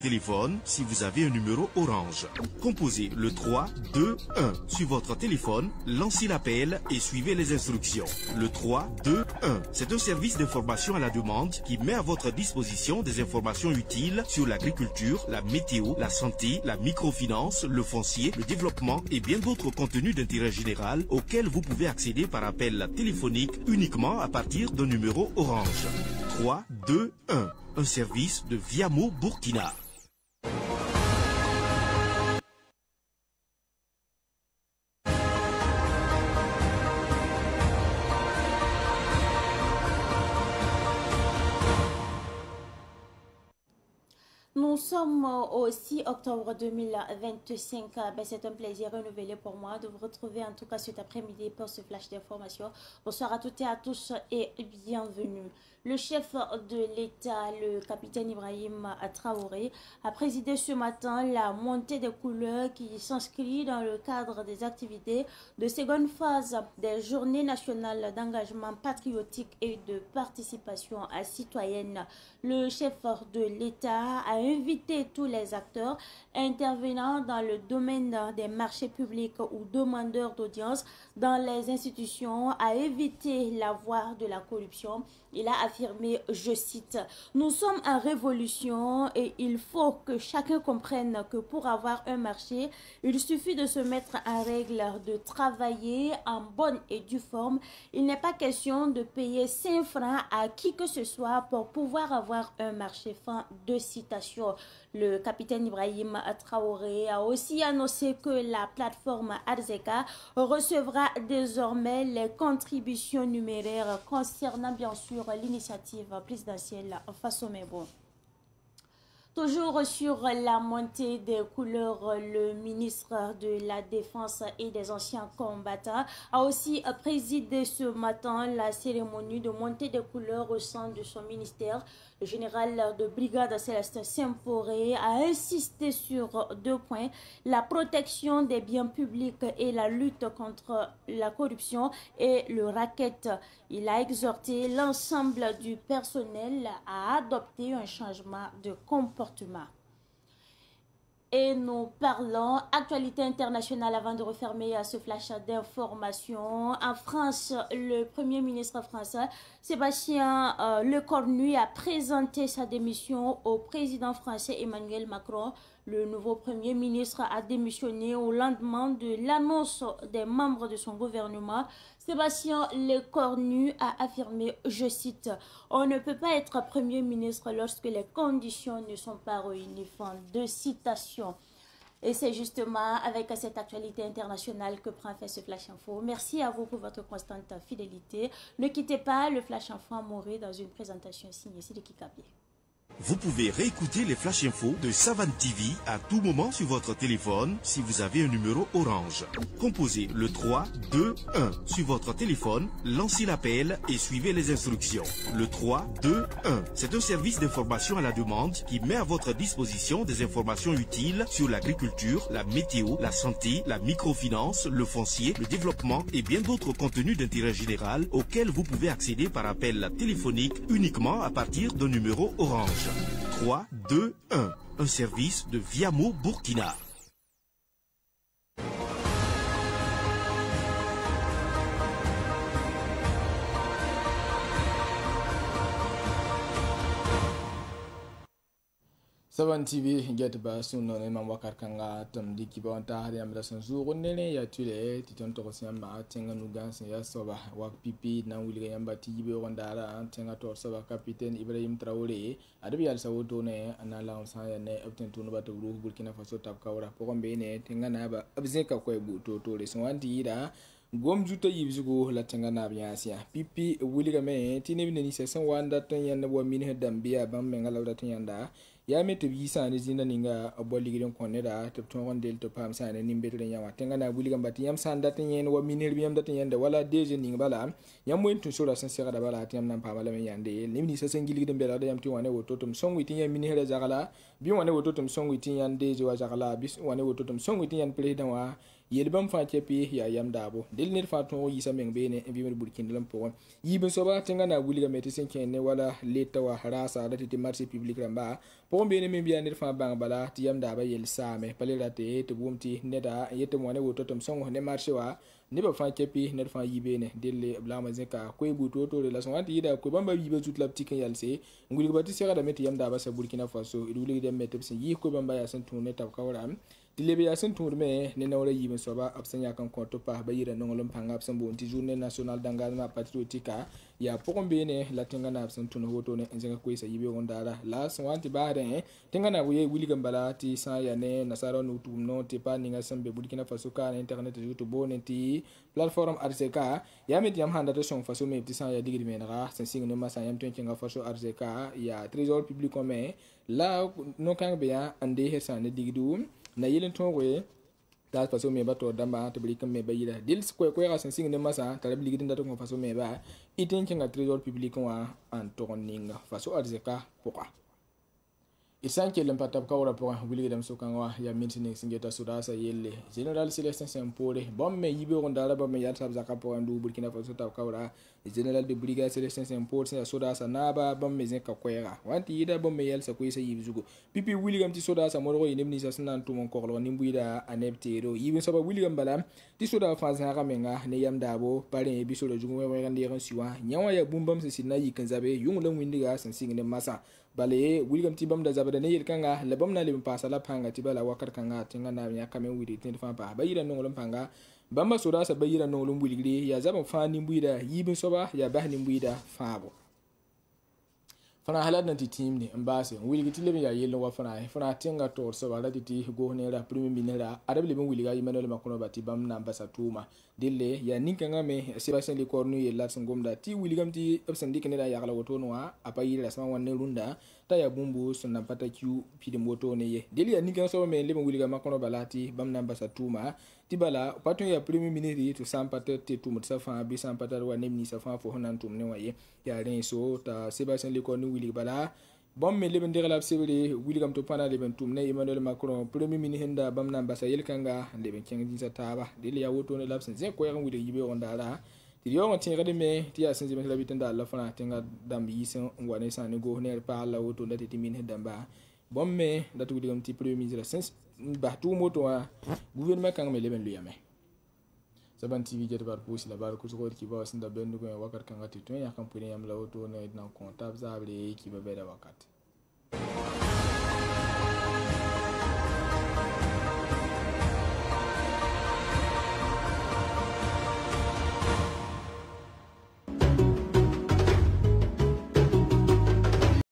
téléphone si vous avez un numéro Orange. Composez le 3 2 1 sur votre téléphone, lancez l'appel et suivez les instructions. Le 3 2 1, c'est un service d'information à la demande qui met à votre disposition des informations utiles sur l'agriculture, la météo, la santé, la microfinance, le foncier, le développement et bien d'autres contenus d'intérêt général auxquels vous pouvez accéder par appel téléphonique uniquement à partir d'un numéro Orange. 3 2 1, un service de Viamo Burkina. Nous sommes au 6 octobre 2025. C'est un plaisir renouvelé pour moi de vous retrouver en tout cas cet après-midi pour ce flash d'information. Bonsoir à toutes et à tous et bienvenue. Le chef de l'État, le capitaine Ibrahim Traoré, a présidé ce matin la montée des couleurs qui s'inscrit dans le cadre des activités de seconde phase des journées nationales d'engagement patriotique et de participation citoyenne. Le chef de l'État a invité tous les acteurs intervenant dans le domaine des marchés publics ou demandeurs d'audience dans les institutions à éviter la voie de la corruption. Il a affirmé, je cite, « Nous sommes en révolution et il faut que chacun comprenne que pour avoir un marché, il suffit de se mettre en règle, de travailler en bonne et due forme. Il n'est pas question de payer 5 francs à qui que ce soit pour pouvoir avoir un marché. » Fin de citation. Le capitaine Ibrahim Traoré a aussi annoncé que la plateforme Arzeka recevra désormais les contributions numéraires concernant bien sûr l'initiative présidentielle Faso-Mebo. Toujours sur la montée des couleurs, le ministre de la Défense et des anciens combattants a aussi présidé ce matin la cérémonie de montée des couleurs au sein de son ministère. Le général de brigade Célestin Semporé a insisté sur 2 points, la protection des biens publics et la lutte contre la corruption et le racket. Il a exhorté l'ensemble du personnel à adopter un changement de comportement. Et nous parlons actualité internationale avant de refermer ce flash d'information. En France, le Premier ministre français Sébastien Lecornu a présenté sa démission au président français Emmanuel Macron. Le nouveau Premier ministre a démissionné au lendemain de l'annonce des membres de son gouvernement. Sébastien Lecornu a affirmé, je cite, « On ne peut pas être Premier ministre lorsque les conditions ne sont pas réunies. » Fin de citation. Et c'est justement avec cette actualité internationale que prend fin ce Flash Info. Merci à vous pour votre constante fidélité. Ne quittez pas, le Flash Info mourra dans une présentation signée Sidiki Kabé. Vous pouvez réécouter les Flash Info de Savane TV à tout moment sur votre téléphone si vous avez un numéro Orange. Composez le 3 2 1 sur votre téléphone, lancez l'appel et suivez les instructions. Le 3 2 1, c'est un service d'information à la demande qui met à votre disposition des informations utiles sur l'agriculture, la météo, la santé, la microfinance, le foncier, le développement et bien d'autres contenus d'intérêt général auxquels vous pouvez accéder par appel téléphonique uniquement à partir d'un numéro Orange. 3 2 1, un service de Viamo Burkina. Savane TV get ba sunno ne mam wakar kanga tam diki ba wanta hari am rasan zuru nene ya tule titon to siamba tenga nugas ya soba wak pipi na wuli yamba tibe wandara tenga to soba capitaine Ibrahim Traoré adabi al sawoto ne anala on sa ya ne obten tunu ba to Burkina Faso tap kawra pokombe ne tenga na ba abzeka ko bu to le sonwanti ida gom juta yibzugo la tenga na biasia pipi wuli game tinebi ne ni sesan wanda tan yan bo min hedambia bam menga lawda tan yanda ya mete bi sa ne zina ninga aboli gidan koneda to ton del to pam sa ne nimbe to nyama tenga na wuli gamba yam sanda tan yen wa min herbi yam dat yanda wala deje ninga bala yam mo to sura san sera da bala tan nan pamala men yande nimni sesan gili gidan bela da yam ti wane woto to son witi yam min hera jagala bi wane woto tum songu tin yan deje wa jagala bis wane woto tum songu tin yan president wa yelbam fa kepi ya yam dabo del nit fa to yisa meng bene bi mer burkin lam po yibin soba tinga na wuliga medicine kenne wala leta wa harasa da ti marché public ramba po bene men biya nit fa bang bala ti yam daba yel same palera te to bumti neda yete mo ne woto tum songu ne marché wa ne ba fa kepi ne fa yibene del blama zeka ko buto to relation anti yida ko bamba yibe tutlap tiken yalse nguli bati sera da meti yam daba sa burkina faso iduli dem metepsi yi ko bamba ya san tune tab kawram dilebe ya sun turme ne na wala yibin soba absan ya kan konto pa bayira nongolum panga absan bo nti journée nationale d'engagement patriotique ya pokombe ne la tinga na absan tunu hoto ne enjanga ko isa yibe gondara la swanti bare tinga na buye wuli gambala ti sa ya ne nasara no tum no ti pa ninga sambe burkina faso ka na internet youtube bo ne ti plateforme RCK ya met yam handa to son faso me ti sa ya digri menra sen sing no masa yam tinga faso RCK ya trésor public commun la no kan be ya ande hesa ne digdu na yilin tonwe da faso me bato damba to blikan me bayira dils ko ga sing ne masa tare bligidin da to faso me ba itin kinga trésor public wa an to ninga faso arzeka poka isanke lempata kawra poka biligidam sukangwa ya maintenance ngeta sudasa yelle general Célestin Sempore bom me yibe on dara bom me yar sab zaka po andu burkina faso ta kawra general de brigade Célestin Sempore sa sudasa naba bom me zeka kwera wanti yida bom me yel sa ko isa yibzugo pipi william ti sudasa moro yinemni sa sunan to mon koklo nimbuida aneptero yibe saba william balam ti suda fa zaka menga ne yam dabo pare e biso do jugo we ngande ran siwa nyawa ya bumbam se sinna yikan zabe yungula windiga san singne masa bale william tibam da zabada ne yirkanga labam na lim pasala panga tibala wakar kanga tinga na nya kamen widi tin fa ba bayira nongolum panga bamba soda sa bayira nongolum buligri ya zabam fani buida yibin soba ya bahni buida fabo fana halad na ti team ni mbase wilgi tilebe ya yelo wa fana tinga tor so wala ti go ne ra premier minera arabe le wilga yimanol makono bati bam na mbasa tuma dille ya ninkanga me Sébastien Lecornu ye lat ngomda ti wilgam ti absan dikene da yakala woto no apa yira sama wanne runda ta ya bumbu sunna pata q pide moto ne ye dille ya ninkanga so me le wilga makono balati bam na mbasa tuma ti bala patun ya premier mineri to sampata te tuma sa fa bi sampata wa nemni sa fa fo honan tum ne waye ya ren so ta Sébastien Lecornu wili bala bom me leben derlap sebele wilgam to pana leben tum ne Emmanuel Macron premier ministre henda bamna ambassa yelkanga leben kengi sa taba dele ya woto ne lapsen zen ko yan wili yibe on dara ti yo on tin me ti ya senje me labitan da la fana tinga dam yisen ngwane sa ne go ne pa la woto ndati ti min henda ba bom me datu wilgam ti premier ministre sens ba tu moto wa gouvernement kan me leben luyame Saban TV jet bar pusi la bar kusko ki ba wasinda bendu ko wakar kan ati to ya kan pune yam la woto ne na kontab zabre ki ba beda wakati